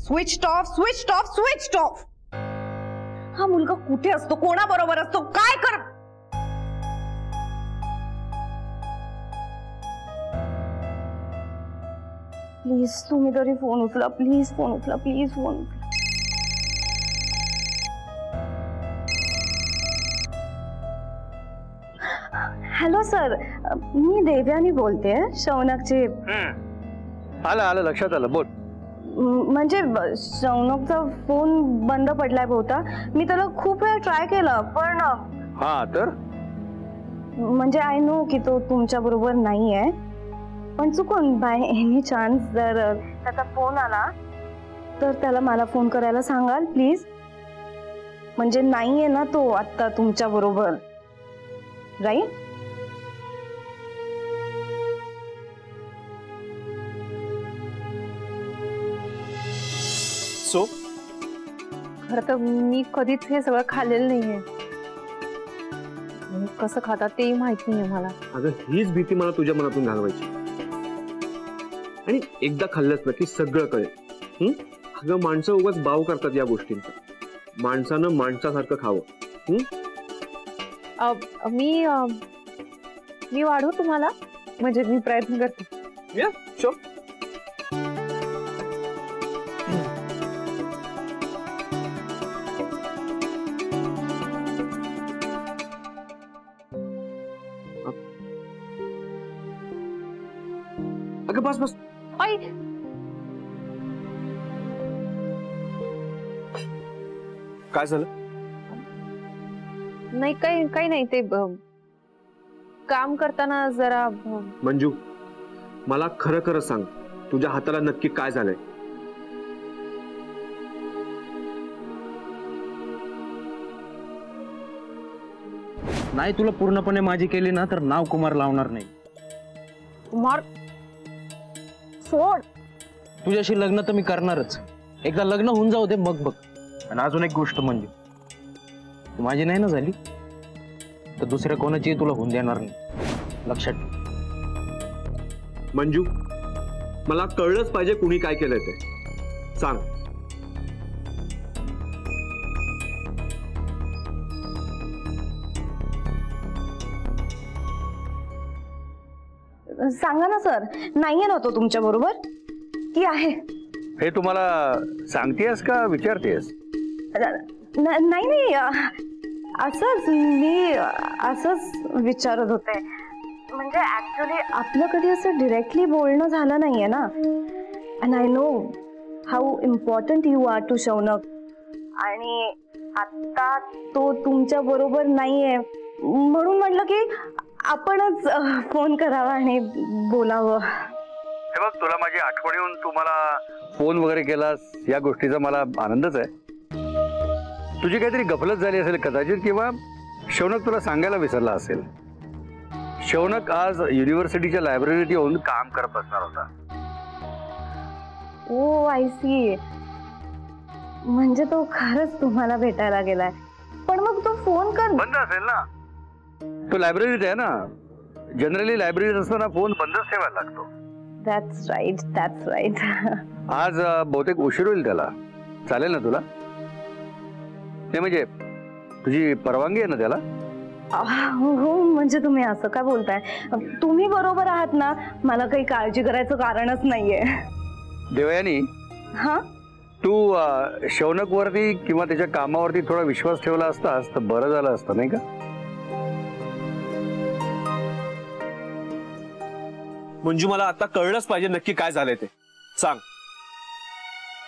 Switch off switch off switch off. हा मुलगा कुठे असतो, कोणाबरोबर असतो, काय कर। प्लीज तुम्ही तरी फोन उचला, प्लीज फोन उचला, प्लीज फोन उचला। हॅलो सर, मी देव्यानी बोलते, शौनकची। आलं आलं लक्षात आलं, बोल। म्हणजे शौनकचा फोन बंद पडलाय बहुता, मी त्याला खूप वेळा ट्राय केला पण। हा तर म्हणजे आय नो की तो तुमच्या बरोबर नाहीये, पण चुकून बाय एनी चान्स जर त्याचा फोन आला तर त्याला मला फोन करायला सांगाल प्लीज। म्हणजे नाहीये ना तो आता तुमच्या बरोबर, राईट? सो खरं तर मी कधीच हे सगळं खाल्लेलं नाहीये, कसं खातात तेही माहित नाहीये मला। अगं हीच भीती मला तुझ्या मनातून घालवायची, आणि एकदा खाल्लंच ना की सगळं कळेल। अगं माणसं उगाच बाव करतात या गोष्टींचा, माणसानं माणसासारखं खावं। मी वाढू तुम्हाला, म्हणजे मी प्रयत्न करते। या शो अगं बस बस। आई काय झालं? नाही काही नाही, ते काम करताना जरा। मंजू मला खरं खरं सांग, तुझ्या हाताला नक्की काय झालंय? नाही तुला पूर्णपणे माझी केली ना तर नाव कुमार लावणार नाही। कुमार सोड, तुझ्याशी लग्न तर मी करणारच, एकदा लग्न होऊन जाऊ दे मग बघ। आणि अजून एक गोष्ट म्हणजे, तू माझी नाही ना झाली तर दुसऱ्या कोणाची तुला होऊन देणार नाही, लक्षात ठेव। मंजू मला कळलंच पाहिजे कुणी काय केलंय ते, सांग। सांगा ना सर, नाहीये ना तो तुमच्या बरोबर की आहे? हे तुम्हाला सांगतेस का विचारतेस? नाही असंच मी असंच विचारत होते, म्हणजे ऍक्च्युली आपलं कधी असं डिरेक्टली बोलणं झालं नाहीये ना। And I know how important you are to Shaunak, आणि आता तो तुमच्या बरोबर नाहीये म्हणून म्हटलं की आपणच फोन करावा आणि बोलावं। हे बघ, तुला माझी आठवण येऊन तू मला फोन वगैरे केलास या गोष्टीचा मला आनंदच आहे। तुझी काहीतरी गफलत झाली असेल कदाचित, किंवा शौनक तुला सांगायला विसरला असेल। शौनक आज युनिव्हर्सिटीच्या लायब्ररीत येऊन काम करत बसणार होता। ओ आय सी, म्हणजे तो खरंच तुम्हाला भेटायला गेलाय, पण मग तो फोन कर बंद असेल ना? तो लायब्ररीत आहे ना, जनरली लायब्ररीत असताना फोन बंदच ठेवायला लागतो। That's right, that's right. आज बहुतेक उशीर होईल त्याला, चालेल ना तुला? नाही म्हणजे तुझी परवानगी आहे ना त्याला? हो म्हणजे तुम्ही असं काय बोलताय, तुम्ही बरोबर आहात ना, मला काही काळजी करायचं कारणच नाहीये। देवयानी, हा तू शौनक वरती किंवा त्याच्या कामावरती थोडा विश्वास ठेवला असतास तर बरं झालं असतं, नाही का? मंजू मला आता कळलंच पाहिजे नक्की काय झालंय ते, सांग।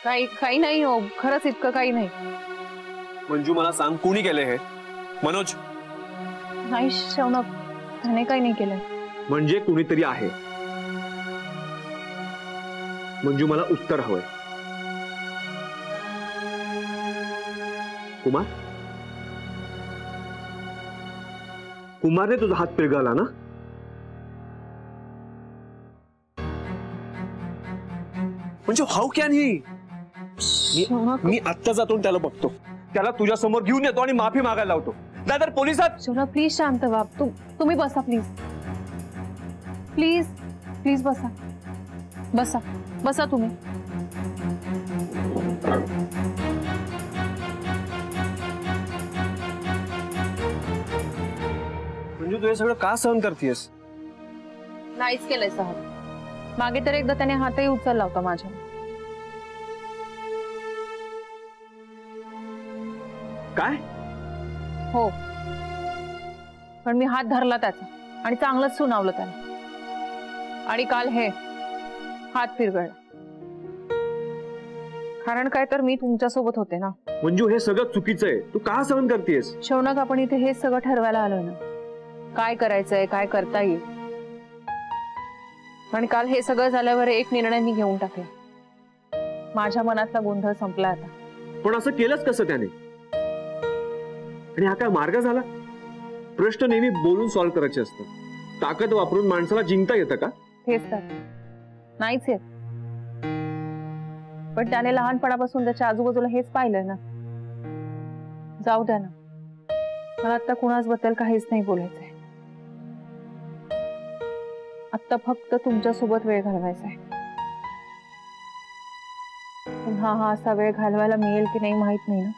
काही नाही हो, खरंच इतकं काही नाही। मंजू मला सांग, कुणी केलंय हे? मनोज? नाही शौनक, त्याने काही नाही केलंय। म्हणजे कुणीतरी आहे। मंजू मला उत्तर हवंय। कुमार? कुमारने तुझा हात पिळगावला ना? म्हणजे हाऊ कॅन ही? मी आत्ता जातो त्याला बघतो, त्याला तुझ्या समोर घेऊन येतो आणि माफी मागायला लावतो, नाहीतर पोलिसात। शौनक प्लीज शांत व्हा, तुम्ही बसा प्लीज, प्लीज प्लीज बसा बसा बसा तुम्ही। मंजू तू हे सगळं का सहन करतेस? नाहीच केलंय सहन. मागे तर एकदा त्याने हातही उचलला होता माझ्या. काय? हो, पण मी हात धरला त्याचा आणि चांगलंच सुनावलं त्याने. आणि काल हे हात फिरगळला. कारण काय तर मी तुमच्या सोबत होते ना. मंजू हे सगळं चुकीचं आहे, तू का सहन करतेस? शौनक, आपण इथे हेच सगळं ठरवायला आलोय ना, काय करायचंय, काय करता येईल. आणि काल हे सगळं झाल्यावर एक निर्णय मी घेऊन टाकला. माझ्या मनातला गोंधळ संपला आता. पण असं केलंच कसं त्याने? आणि हा काय मार्ग झाला? प्रश्न नेहमी बोलून सॉल्व्ह करायचे असतात. ताकद वापरून माणसाला जिंकता येतं का? तेच तर नाहीच येत. पण त्याने लहानपणापासून त्याच्या आजूबाजूला हेच पाहिलंय ना. जाऊ द्या ना, मला आता कुणाच बद्दल काहीच नाही बोलायचंय. आता फक्त तुमच्या सोबत वेळ घालवायचा आहे. पुन्हा हा असा वेळ घालवायला मिळेल की नाही माहित नाही ना.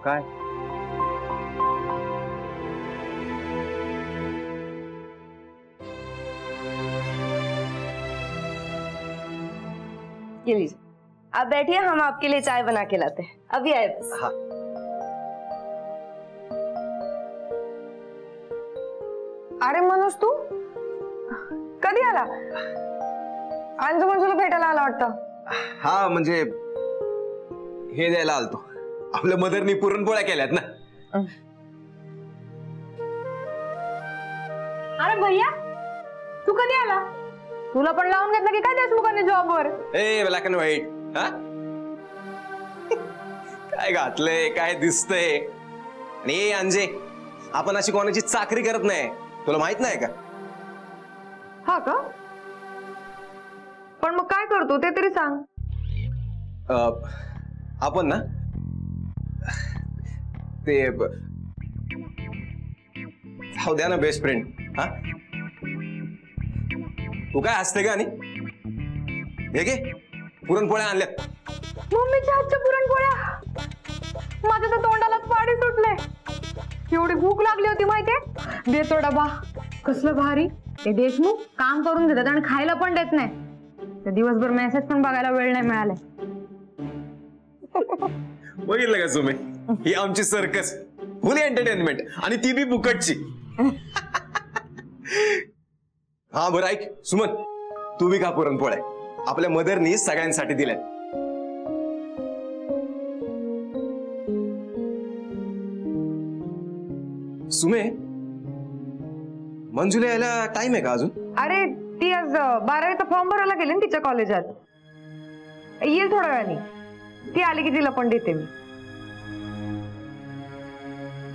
काय? ये लीजिए, आप बैठिए, हम आपके लिए चाय बना के लाते हैं. अभी आए बस. हाँ. अरे मनोज, तू कधी आला? अंजुमन तुला भेटायला आला वाटतं. हा म्हणजे हे द्यायला आलतो. आपल्या मदरनी पुरणपोळ्या केल्यात ना. अरे भैया, तू कधी आला? तुला पण लावून घेतलं की काय देशमुखांनी जॉबवर? ए ब्लॅक अँड व्हाईट. हा काय घातलंय, काय दिसतंय. आणि अंजे, आपण अशी कोणाची चाकरी करत नाही, तुला माहित नाही का? हा का? पण मग काय करतो ते तरी सांग. आपण ना ते जाऊ द्या ना बेस्ट फ्रेंड. हा तू काय हसते का? आणि हे घे पुरणपोळ्या आणल्यात. मम्मीच्या हातच्या पुरणपोळ्या. माझ्या तर तोंडाला पाणी सुटले. एवढी भूक लागली होती माहितीये. देतो डबा. कसलं भारी. ते देशमुख काम करून देतात आणि खायला पण देत नाही. ते दिवसभर मेसेज पण बघायला वेळ नाही मिळाले. बघितलं का तुम्ही? ही आमची सर्कस, फुल एंटरटेनमेंट, आणि ती बी फुकटची. हा बरं ऐक सुमन, तू बी का पुरणपोळ्या. आपल्या मदरनी सगळ्यांसाठी दिल्या. सुमे, मंजुला यायला टाइम आहे का अजून? अरे ती आज 12वीचा फॉर्म भरायला गेली ना तिच्या कॉलेजात. येईल थोड्या वेळाने. ती आली की तिला पण देते मी.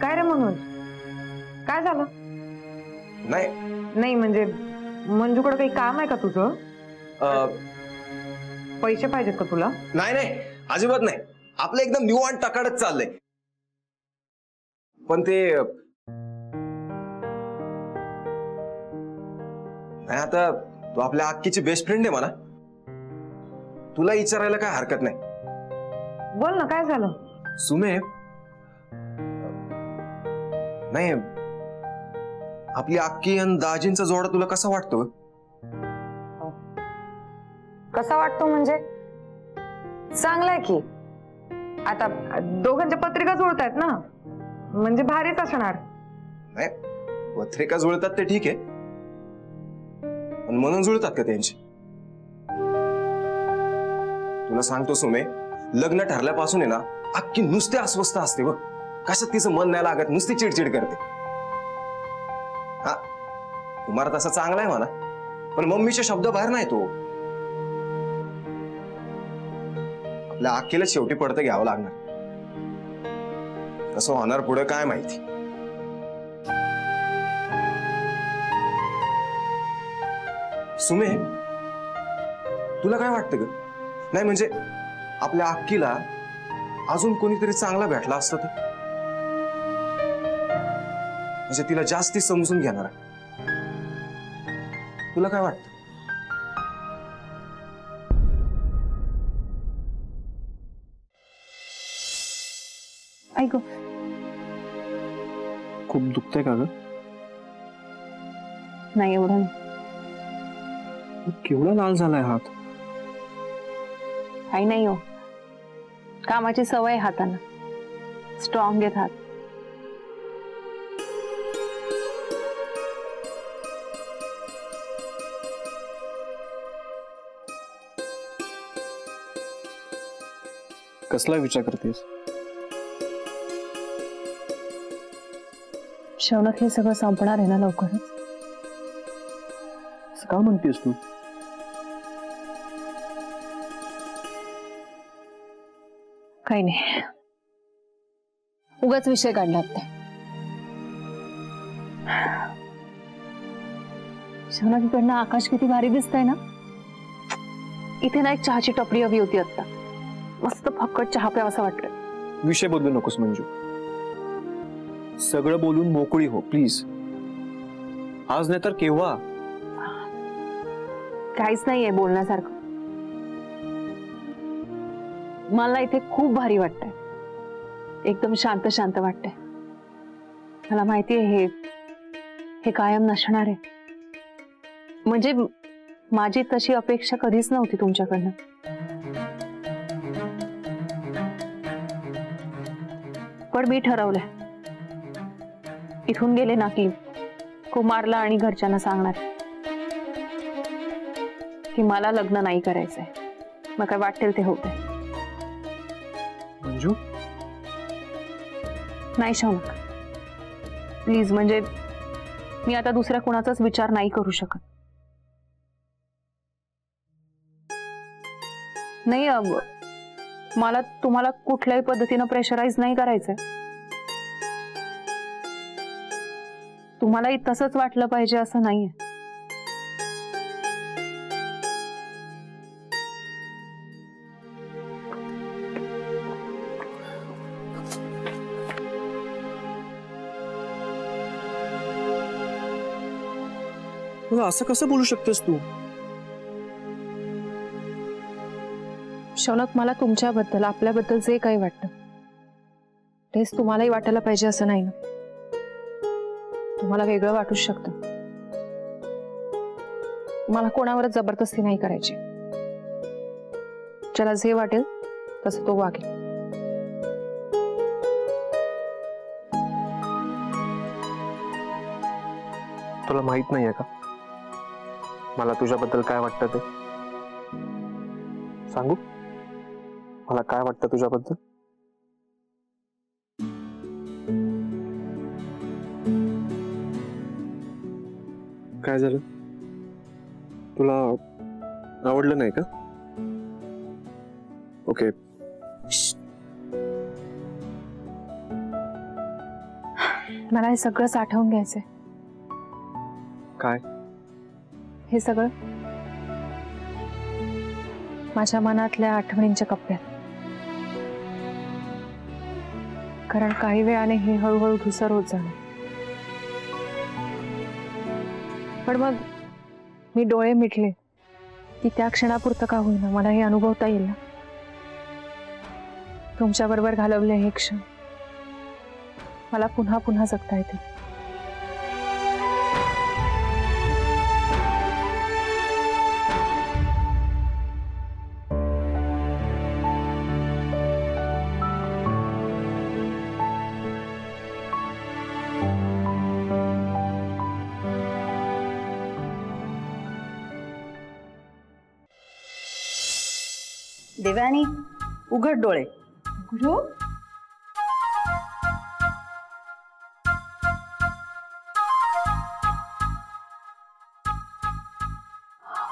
काय रे मनोज, काय झालं? नाही म्हणजे मंजूकडे काही काम आहे का तुझं? पैसे पाहिजेत का तुला? नाही अजिबात नाही. आपलं एकदम निवांत टकाडत चाललंय. पण ते नाही, आता तू आपल्या अक्कीची बेस्ट फ्रेंड आहे म्हणा, तुला विचारायला काय हरकत नाही. बोल ना, काय झालं? सुमे, नाही आपली अक्की आणि दाजींचा जोडा तुला कसा वाटतो? कसा वाटतो म्हणजे? चांगलाय की. आता दोघांच्या पत्रिका जुळतायत ना, म्हणजे भारीच असणार. नाही, पत्रिका जुळतात ते ठीक आहे, पण म्हणून जुळतात का त्यांची? तुला सांगतो सुमे, लग्न ठरल्यापासून आहे ना अक्की नुसते अस्वस्थ असते बघ. कशात तिचं मन नाही लागत, नुसती चिडचिड करते. हा तुम्हाला तसा चांगला आहे म्हणा, पण मम्मीचे शब्द बाहेर नाही तो. आपल्या अक्कीला शेवटी पडतं घ्यावं लागणार. कसं होणार पुढे काय माहिती. सुमे, तुला काय वाटतं ग? नाही म्हणजे आपल्या अक्कीला अजून कोणीतरी चांगला भेटला असता तर, म्हणजे तिला जास्ती समजून घेणार आहे. तुला काय वाटतं? ऐक, खूप दुखतंय का ग? नाही एवढं नाही. केवढा लाल झालाय हात. काही नाही हो, कामाची सवय हाताना, स्ट्रॉंग आहेत हात. कसला विचार करतेस? शौनक, हे सगळं संपणार आहे ना लवकरच? असं का म्हणतेस तू? काही नाही, उगाच विषय काढला ते. शौनक, इकडनं आकाश किती भारी दिसतंय ना. इथे ना एक चहाची टपरी हवी होती आता, मस्त फक्कट चहा प्यावं असं वाटतं. विषय बदलू नकोस मंजू. सगळं बोलून मोकळी हो प्लीज. आज नाही तर केव्हा. काहीच नाहीये बोलण्यासारखं. मला इथे खूप भारी वाटतंय, एकदम शांत शांत वाटतंय. मला माहितीये हे कायम नसणार आहे. म्हणजे माझी तशी अपेक्षा कधीच नव्हती तुमच्याकडनं. पण मी ठरवलंय, इथून गेले ना की कुमारला आणि घरच्यांना सांगणार की मला लग्न नाही करायचंय. मग काय वाटेल ते होते. मंजू, नाही शौनक, प्लीज. म्हणजे मी आता दुसऱ्या कोणाचाच विचार नाही करू शकत. नाही, मला तुम्हाला कुठल्याही पद्धतीनं प्रेशराईज नाही करायचंय. तुम्हालाही तसंच वाटलं पाहिजे असं नाहीये. असं कसं बोलू शकतेस तू? शौनक, मला तुमच्याबद्दल, आपल्याबद्दल जे काही वाटतं तेच तुम्हालाही वाटायला पाहिजे असं नाही ना. तुम्हाला वेगळं वाटूच शकतं. मला कोणावरच जबरदस्ती नाही करायची. ज्याला जे वाटेल तसं तो वागेल. तुला माहित नाहीये का मला तुझ्याबद्दल काय वाटतं ते? सांगू मला काय वाटतं तुझ्याबद्दल? काय झालं? तुला आवडलं नाही का? ओके. मला हे सगळं साठवून घ्यायचंय. काय? हे सगळं माझ्या मनातल्या आठवणींच्या कप्प्यात. कारण काही वेळाने हे हळूहळू धुसर होत जाणार. पण मग मी डोळे मिटले की त्या क्षणापुरतं का होईना मला हे अनुभवता येईल ना. तुमच्याबरोबर घालवले हे क्षण मला पुन्हा पुन्हा जगता येतील. देवानी, उघड डोळे. गुरु,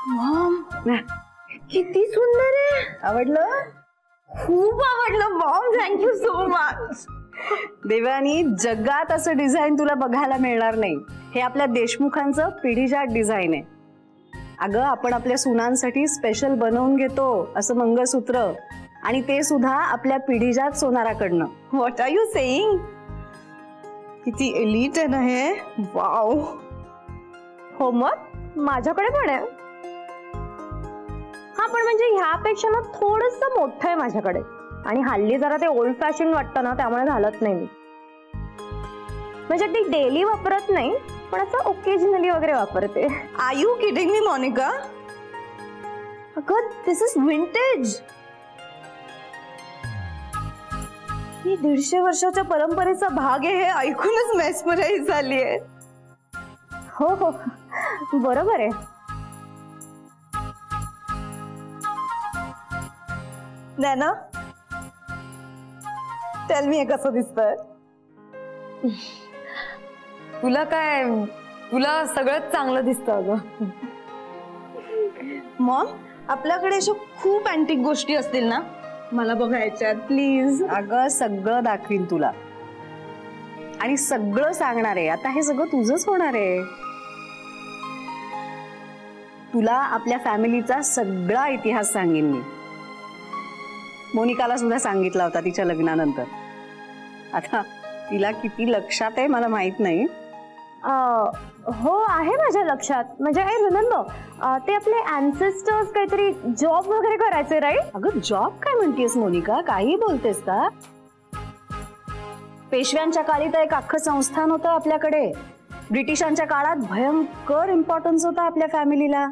मॉम, किती सुंदर आहे. आवडलं? खूप आवडलं मॉम. Thank you so much. देवानी, जगात असं डिझाईन तुला बघायला मिळणार नाही. हे आपल्या देशमुखांचं पिढीजात डिझाईन आहे. अगं आपण आपल्या सुनांसाठी स्पेशल बनवून घेतो असं मंगळसूत्र, आणि ते सुद्धा आपल्या पिढीजात सोनाराकडनं. What are you saying? किती एलिट आहे ना हे. वाव. हो मग माझ्याकडे पण आहे. हा पण म्हणजे ह्यापेक्षा ना थोडस मोठं आहे माझ्याकडे, आणि हल्ली जरा ते ओल्ड फॅशन वाटतं ना, त्यामुळे घालत नाही मी. म्हणजे ती डेली वापरत नाही, पण असं ओकेजनली वगैरे वापरते. Are you kidding me Monika? अगं दिस इज विंटेज. ही 150 वर्षाच्या परंपरेचा भाग आहे हे ऐकूनच मेस्मराइज झालीये. हो हो बरोबर आहे. नैना टेल मी हे कसं दिसतंय? तुला काय, तुला सगळंच चांगलं दिसतं अगं. मग आपल्याकडे अशा खूप अँटिक गोष्टी असतील ना, मला बघायच्यात प्लीज. अगं सगळं दाखवीन तुला, आणि सगळं सांगणार आहे. आता हे सगळं तुझंच होणार आहे. तुला आपल्या फॅमिलीचा सगळा इतिहास सांगेन मी. मोनिकाला सुद्धा सांगितला होता तिच्या लग्नानंतर. आता तिला किती लक्षात आहे मला माहित नाही. हो आहे माझ्या लक्षात. म्हणजे आय रिमेंबर ते आपले अँसेस्टर्स काहीतरी जॉब वगैरे करायचे, राईट? अगं जॉब काय म्हणतेस मोनिका, काही बोलतेस का? पेशव्यांच्या काळी तर एक अख्खं संस्थान होतं आपल्याकडे. ब्रिटिशांच्या काळात भयंकर इम्पॉर्टन्स होता आपल्या फॅमिलीला.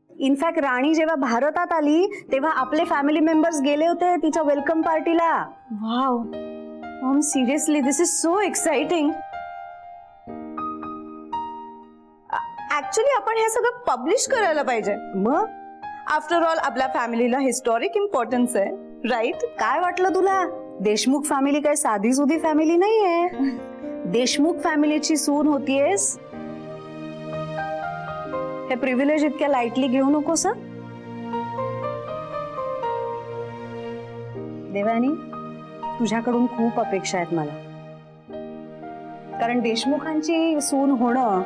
इनफॅक्ट राणी जेव्हा भारतात आली तेव्हा आपले फॅमिली मेंबर्स गेले होते तिच्या वेलकम पार्टीला. Wow Maugham, seriously this is so exciting. Actually आपण हे सगळं पब्लिश करायला पाहिजे. मग आफ्टर ऑल आपल्या फॅमिलीला हिस्टॉरिक इम्पॉर्टन्स आहे, राईट? काय वाटलं तुला? देशमुख फॅमिली काय साधी सुधी फॅमिली नाहीये. देशमुख फॅमिलीची सून होतीयस. हे प्रिव्हिलेज इतक्या लाईटली घेऊ नकोस. देवानी, तुझ्याकडून खूप अपेक्षा आहेत मला. कारण देशमुखांची सून होणं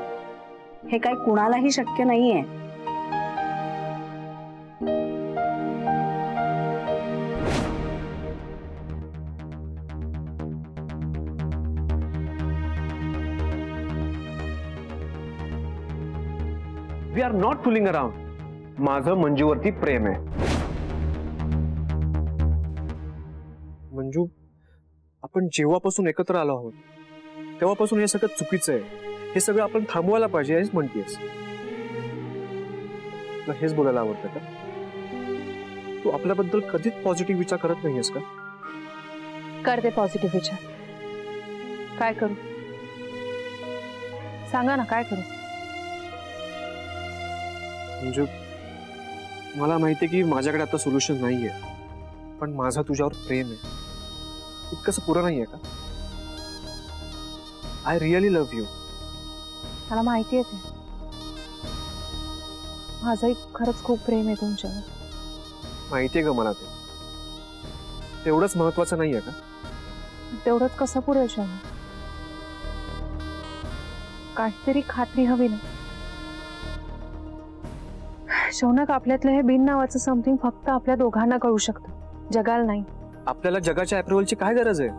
हे काही कुणालाही शक्य नाहीये. We are not fooling around. माझं मंजूवरती प्रेम आहे. मंजू, आपण जेव्हापासून एकत्र आलो आहोत तेव्हापासून हे सगळं चुकीचं आहे. हे सगळं आपण थांबवायला पाहिजे हेच म्हणतेस. तुला हेच बोलायला आवडतं का? तू आपल्याबद्दल कधीच पॉझिटिव्ह विचार करत नाहीयेस का? करते पॉझिटिव्ह विचार. काय करू सांगा ना, काय करू? म्हणजे मला माहिती आहे की माझ्याकडे आता सोल्युशन नाहीये, पण माझा तुझ्यावर प्रेम आहे. इतकंसं पुरं नाहीये का? I really love you. मला माहिती आहे ते. माझंही खरंच खूप प्रेम आहे तुमच्यावर. माहितीये का मला ते. तेवढंच महत्वाचं नाहीये का? तेवढंच कसं पुरेल शौनक? काहीतरी खात्री हवी ना शौनक. आपल्यातलं हे बिन नावाचं समथिंग फक्त आपल्या दोघांना कळू शकतं, जगाला नाही. आपल्याला जगाच्या अप्रुव्हलची काय गरज आहे?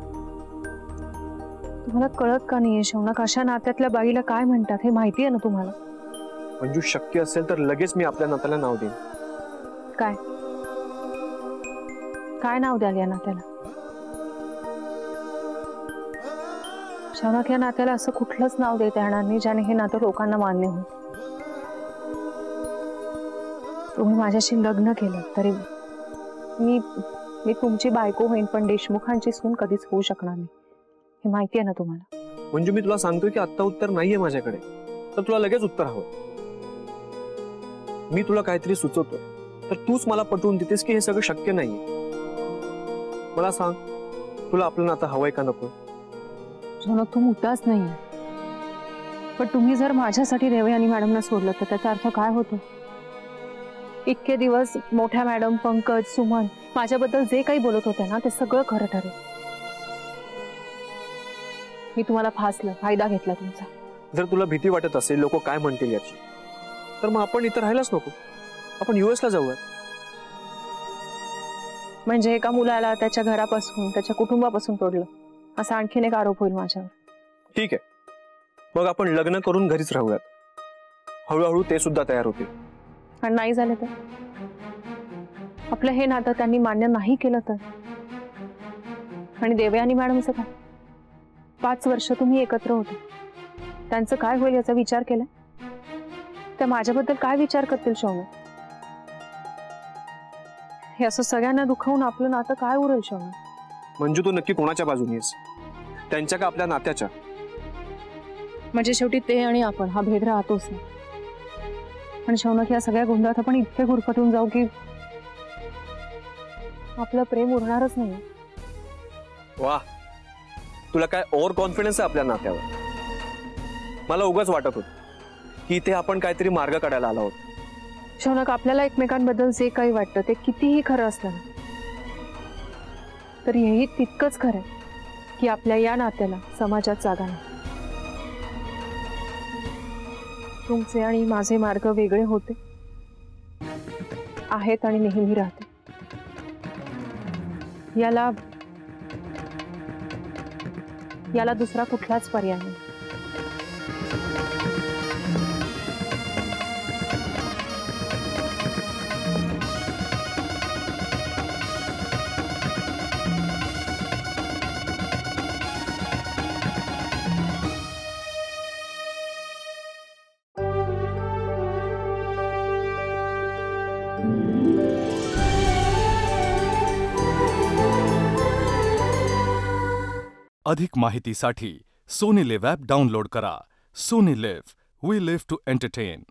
तुम्हाला कळत का नाहीये शौनक? अशा नात्यातल्या बाईला काय म्हणतात हे माहिती आहे ना तुम्हाला? मंजू, शक्य असेल तर लगेच मी आपल्या नात्याला नाव देईन. काय काय नाव द्याल या नात्याला? शौनक, या नात्याला असं कुठलंच नाव देता येणार नाही ज्याने हे नातं लोकांना मान्य होईल. तुम्ही माझ्याशी लग्न केलं तरी मी तुमची बायको होईन, पण देशमुखांची सून कधीच होऊ शकणार नाही. हे माहिती आहे ना तुम्हाला? म्हणजे मी तुला सांगतोय की आत्ता उत्तर नाहीये माझ्याकडे, तर तुला लगेच उत्तर हवं. मी तुला काहीतरी सुचवतोय तर तूच मला पटवून देतेस की हे सगळं शक्य नाहीये. मला सांग, तुला आपलं नातं हवंय का नको? शौनक, तू मुद्दाच नाहीये, पण तुम्ही जर माझ्यासाठी देवयानी मॅडमना सोडलं तर त्याचा अर्थ काय होतो? इतके दिवस मोठ्या मॅडम, पंकज, सुमन माझ्याबद्दल जे काही बोलत होते ना ते सगळं खरं ठरेल. मी तुम्हाला फासलं, फायदा घेतला तुमचा. जर तुला भीती वाटत असेल लोक काय म्हणतील याची, तर मग आपण इथं राहायलाच नको, आपण US ला जाऊया. म्हणजे एका मुलाला त्याच्या घरापासून त्याच्या कुटुंबापासून तोडलं असा आणखीन एक आरोप होईल माझ्यावर. ठीक आहे, मग आपण लग्न करून घरीच राहूयात. हळूहळू ते सुद्धा तयार होतील. आणि नाही झालं तर आपलं हे नातं त्यांनी मान्य नाही केलं तर? आणि देवयानी मॅडमचं काय? 5 वर्ष तुम्ही एकत्र होते, त्यांचं काय होईल याचा विचार केला? त्या माझ्याबद्दल काय विचार करतील शौनक? हे असं सगळ्यांना दुखवून आपलं नातं काय उरेल शौनक? मंजू, तू नक्की कोणाच्या बाजूने आहेस, त्यांच्या का आपल्या नात्याच्या? म्हणजे शेवटी ते आणि आपण हा भेद राहतोच ना. आणि शौनक, या सगळ्या गोंधळात आपण इतके गुरफटून जाऊ की आपलं प्रेम उरणारच नाही. वा, तुला काय ओव्हर कॉन्फिडन्स आहे आपल्या नात्यावर. मला उगाच वाटत होत की इथे आपण काहीतरी मार्ग काढायला आलो आहोत. शौनक, आपल्याला एकमेकांबद्दल जे काही वाटतं ते कितीही खरं असलं ना, तर हेही तितकंच खरं आहे की आपल्या या नात्याला समाजात जागा नाही. तुमचे आणि माझे मार्ग वेगळे होते, आहेत आणि नेहमी राहते. याला दुसरा कुठलाच पर्याय नाही. अधिक माहितीसाठी सोनी लिव्ह ॲप डाउनलोड करा. Sony Liv, we live to entertain.